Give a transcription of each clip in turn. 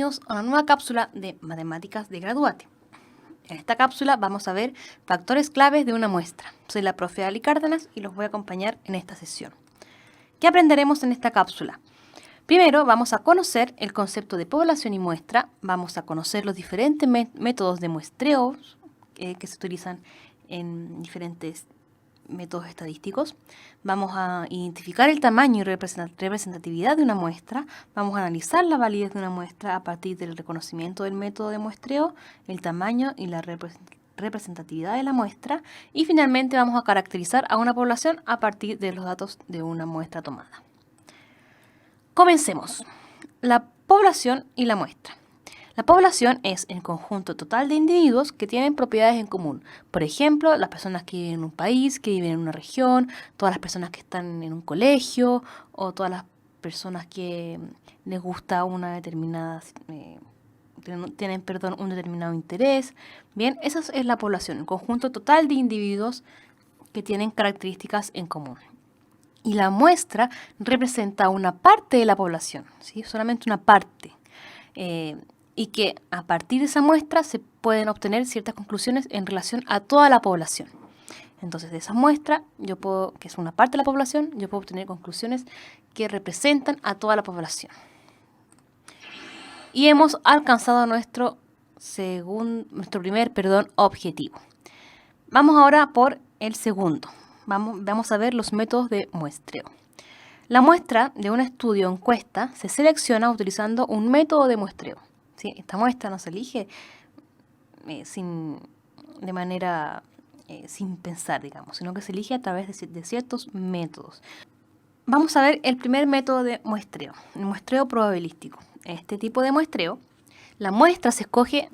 Bienvenidos a una nueva cápsula de Matemáticas de Graduate. En esta cápsula vamos a ver factores claves de una muestra. Soy la profe Ali Cárdenas y los voy a acompañar en esta sesión. ¿Qué aprenderemos en esta cápsula? Primero vamos a conocer el concepto de población y muestra, vamos a conocer los diferentes métodos de muestreos que se utilizan en diferentes métodos estadísticos. Vamos a identificar el tamaño y representatividad de una muestra. Vamos a analizar la validez de una muestra a partir del reconocimiento del método de muestreo, el tamaño y la representatividad de la muestra. Y finalmente vamos a caracterizar a una población a partir de los datos de una muestra tomada. Comencemos. La población y la muestra. La población es el conjunto total de individuos que tienen propiedades en común. Por ejemplo, las personas que viven en un país, que viven en una región, todas las personas que están en un colegio, o todas las personas que les gusta una determinada, tienen un determinado interés. Bien, esa es la población, el conjunto total de individuos que tienen características en común. Y la muestra representa una parte de la población, ¿sí? Solamente una parte. Y que a partir de esa muestra se pueden obtener ciertas conclusiones en relación a toda la población. Entonces, de esa muestra, que es una parte de la población, yo puedo obtener conclusiones que representan a toda la población. Y hemos alcanzado nuestro primer objetivo. Vamos ahora por el segundo. Vamos a ver los métodos de muestreo. La muestra de un estudio o encuesta se selecciona utilizando un método de muestreo. ¿Sí? Esta muestra no se elige sin pensar, digamos, sino que se elige a través de ciertos métodos. Vamos a ver el primer método de muestreo, el muestreo probabilístico. En este tipo de muestreo, la muestra se escoge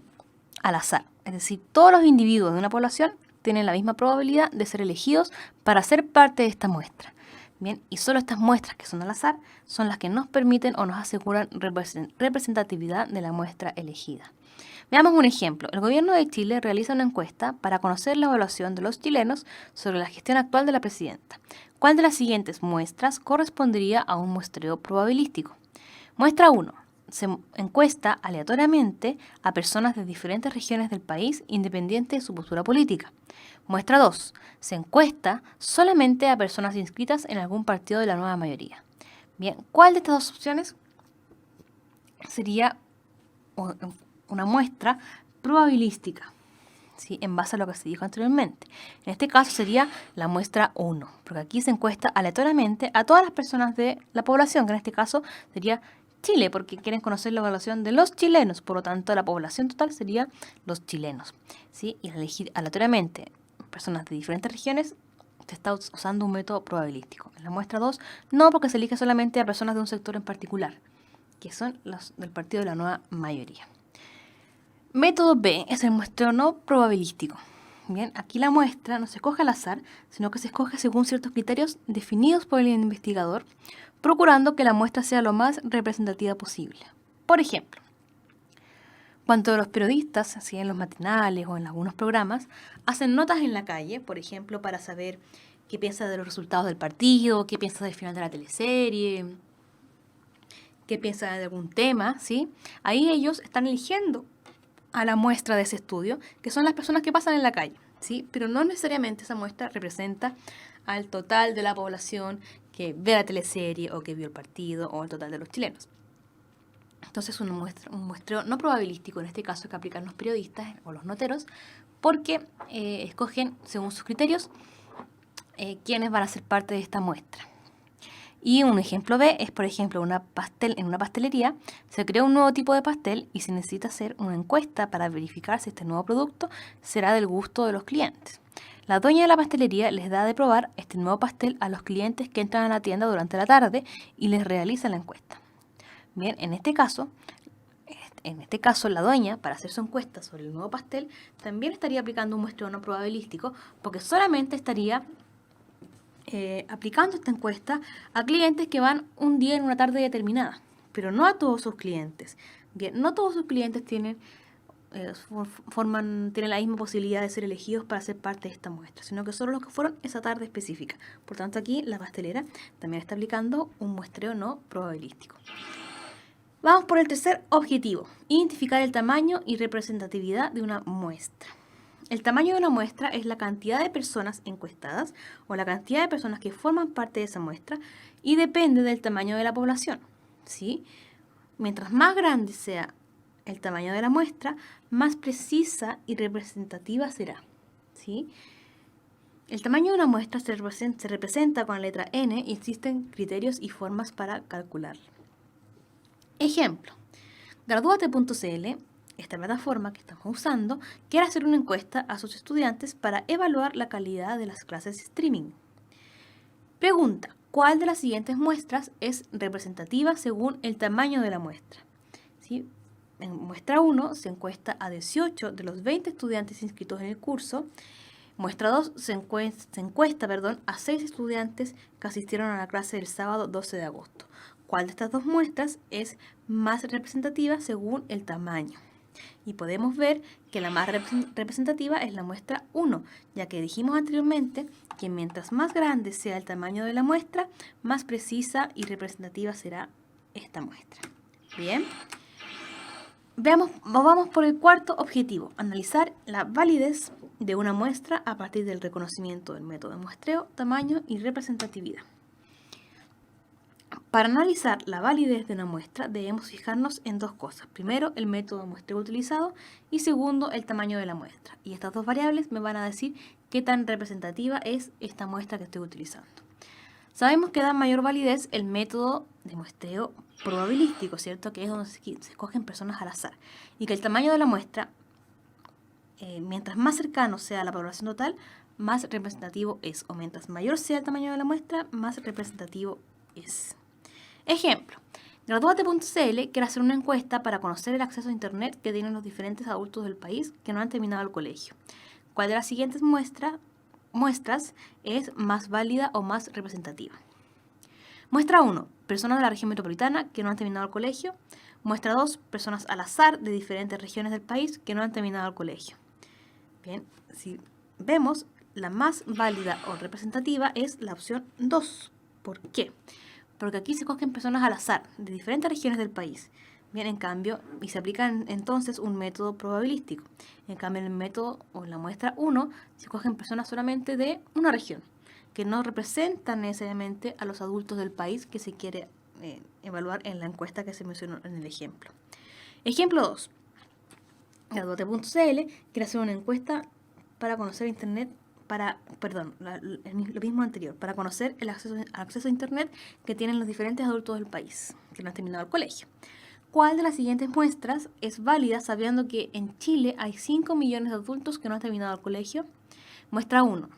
al azar, es decir, todos los individuos de una población tienen la misma probabilidad de ser elegidos para ser parte de esta muestra. Bien, y solo estas muestras que son al azar son las que nos permiten o nos aseguran representatividad de la muestra elegida. Veamos un ejemplo. El gobierno de Chile realiza una encuesta para conocer la evaluación de los chilenos sobre la gestión actual de la presidenta. ¿Cuál de las siguientes muestras correspondería a un muestreo probabilístico? Muestra 1. Se encuesta aleatoriamente a personas de diferentes regiones del país independiente de su postura política. Muestra 2. Se encuesta solamente a personas inscritas en algún partido de la nueva mayoría. Bien, ¿cuál de estas dos opciones sería una muestra probabilística? ¿Sí? En base a lo que se dijo anteriormente. En este caso sería la muestra 1, porque aquí se encuesta aleatoriamente a todas las personas de la población, que en este caso sería Chile, porque quieren conocer la evaluación de los chilenos, por lo tanto la población total sería los chilenos. ¿Sí? Y al elegir aleatoriamente personas de diferentes regiones, se está usando un método probabilístico. En la muestra 2, no, porque se elige solamente a personas de un sector en particular, que son los del partido de la nueva mayoría. Método B es el muestreo no probabilístico. Bien, aquí la muestra no se escoge al azar, sino que se escoge según ciertos criterios definidos por el investigador, procurando que la muestra sea lo más representativa posible. Por ejemplo, cuando los periodistas, así en los matinales o en algunos programas, hacen notas en la calle, por ejemplo, para saber qué piensa de los resultados del partido, qué piensa del final de la teleserie, qué piensa de algún tema, ¿sí? Ahí ellos están eligiendo a la muestra de ese estudio, que son las personas que pasan en la calle, ¿sí? Pero no necesariamente esa muestra representa al total de la población que ve la teleserie o que vio el partido o el total de los chilenos. Entonces un muestreo no probabilístico, en este caso que aplican los periodistas o los noteros, porque escogen según sus criterios quiénes van a ser parte de esta muestra. Y un ejemplo B es, por ejemplo, en una pastelería se creó un nuevo tipo de pastel y se necesita hacer una encuesta para verificar si este nuevo producto será del gusto de los clientes. La dueña de la pastelería les da de probar este nuevo pastel a los clientes que entran a la tienda durante la tarde y les realiza la encuesta. Bien, en este caso, la dueña, para hacer su encuesta sobre el nuevo pastel, también estaría aplicando un muestreo no probabilístico, porque solamente estaría aplicando esta encuesta a clientes que van un día en una tarde determinada, pero no a todos sus clientes. Bien, no todos sus clientes tienen la misma posibilidad de ser elegidos para ser parte de esta muestra, sino que solo los que fueron esa tarde específica. Por tanto, aquí la pastelera también está aplicando un muestreo no probabilístico. Vamos por el tercer objetivo, identificar el tamaño y representatividad de una muestra. El tamaño de una muestra es la cantidad de personas encuestadas o la cantidad de personas que forman parte de esa muestra y depende del tamaño de la población, ¿sí? Mientras más grande sea el tamaño de la muestra, más precisa y representativa será, ¿sí? El tamaño de una muestra se representa con la letra N y existen criterios y formas para calcularlo. Ejemplo, Gradúate.cl, esta plataforma que estamos usando, quiere hacer una encuesta a sus estudiantes para evaluar la calidad de las clases de streaming. Pregunta, ¿cuál de las siguientes muestras es representativa según el tamaño de la muestra? ¿Sí? En muestra 1 se encuesta a 18 de los 20 estudiantes inscritos en el curso. Muestra 2 se encuesta a 6 estudiantes que asistieron a la clase del sábado 12 de agosto. ¿Cuál de estas dos muestras es más representativa según el tamaño? Y podemos ver que la más representativa es la muestra 1, ya que dijimos anteriormente que mientras más grande sea el tamaño de la muestra, más precisa y representativa será esta muestra. Bien. Vamos por el cuarto objetivo, analizar la validez de una muestra a partir del reconocimiento del método de muestreo, tamaño y representatividad. Para analizar la validez de una muestra debemos fijarnos en dos cosas. Primero, el método de muestreo utilizado y segundo, el tamaño de la muestra. Y estas dos variables me van a decir qué tan representativa es esta muestra que estoy utilizando. Sabemos que da mayor validez el método de muestreo probabilístico, ¿cierto? Que es donde se escogen personas al azar. Y que el tamaño de la muestra, mientras más cercano sea a la población total, más representativo es. O mientras mayor sea el tamaño de la muestra, más representativo es. Ejemplo, Gradúate.cl quiere hacer una encuesta para conocer el acceso a Internet que tienen los diferentes adultos del país que no han terminado el colegio. ¿Cuál de las siguientes muestras es más válida o más representativa? Muestra 1, personas de la región metropolitana que no han terminado el colegio. Muestra 2, personas al azar de diferentes regiones del país que no han terminado el colegio. Bien, si vemos, la más válida o representativa es la opción 2. ¿Por qué? Porque aquí se escogen personas al azar de diferentes regiones del país. Bien, en cambio, y se aplica entonces un método probabilístico. En cambio, en el método o en la muestra 1 se escogen personas solamente de una región, que no representan necesariamente a los adultos del país que se quiere evaluar en la encuesta que se mencionó en el ejemplo. Ejemplo 2. Gradúate.cl quiere hacer una encuesta para conocer Internet, lo mismo anterior, para conocer el acceso a Internet que tienen los diferentes adultos del país que no han terminado el colegio. ¿Cuál de las siguientes muestras es válida sabiendo que en Chile hay 5 millones de adultos que no han terminado el colegio? Muestra 1.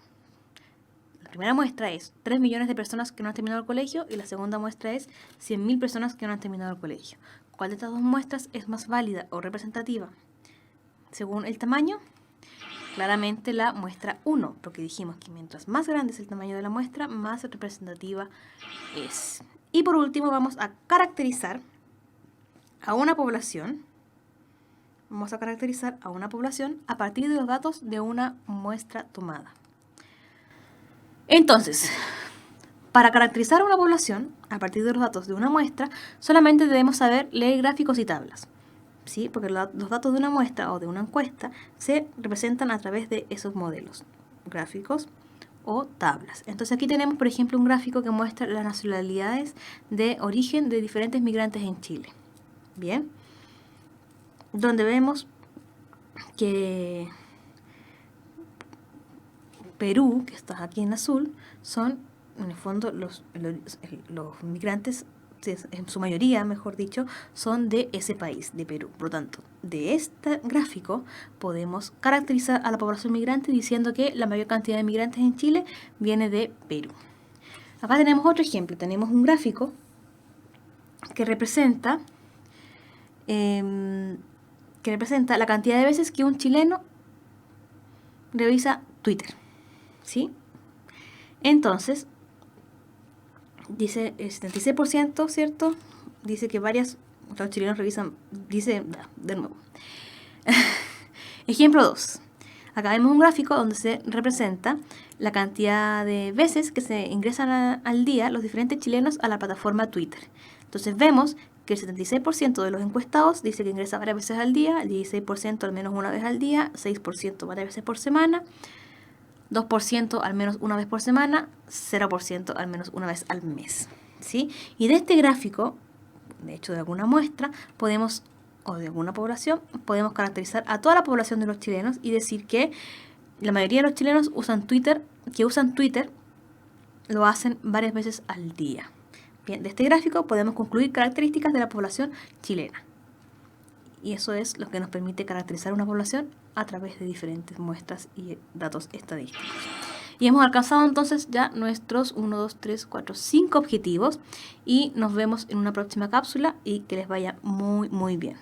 La primera muestra es 3 millones de personas que no han terminado el colegio y la segunda muestra es 100.000 personas que no han terminado el colegio. ¿Cuál de estas dos muestras es más válida o representativa? Según el tamaño, claramente la muestra 1, porque dijimos que mientras más grande es el tamaño de la muestra, más representativa es. Y por último vamos a caracterizar a una población. Vamos a caracterizar a una población a partir de los datos de una muestra tomada. Entonces, para caracterizar a una población a partir de los datos de una muestra, solamente debemos saber leer gráficos y tablas. ¿Sí? Porque los datos de una muestra o de una encuesta se representan a través de esos modelos, gráficos o tablas. Entonces aquí tenemos, por ejemplo, un gráfico que muestra las nacionalidades de origen de diferentes migrantes en Chile. Bien, donde vemos que Perú, que está aquí en azul, son en el fondo los migrantes, en su mayoría, mejor dicho, son de ese país, de Perú. Por lo tanto, de este gráfico podemos caracterizar a la población migrante diciendo que la mayor cantidad de migrantes en Chile viene de Perú. Acá tenemos otro ejemplo. Tenemos un gráfico que representa la cantidad de veces que un chileno revisa Twitter. ¿Sí? Entonces, dice el 76%, ¿cierto? Dice que los chilenos revisan, dice, de nuevo. Ejemplo 2. Acá vemos un gráfico donde se representa la cantidad de veces que se ingresan al día los diferentes chilenos a la plataforma Twitter. Entonces vemos que el 76% de los encuestados dice que ingresa varias veces al día, el 16% al menos una vez al día, 6% varias veces por semana, 2% al menos una vez por semana, 0% al menos una vez al mes, ¿sí? Y de este gráfico, de hecho de alguna muestra, o de alguna población, podemos caracterizar a toda la población de los chilenos y decir que la mayoría de los chilenos usan Twitter, lo hacen varias veces al día. Bien, de este gráfico podemos concluir características de la población chilena. Y eso es lo que nos permite caracterizar una población a través de diferentes muestras y datos estadísticos. Y hemos alcanzado entonces ya nuestros 1, 2, 3, 4, 5 objetivos. Y nos vemos en una próxima cápsula y que les vaya muy, muy bien.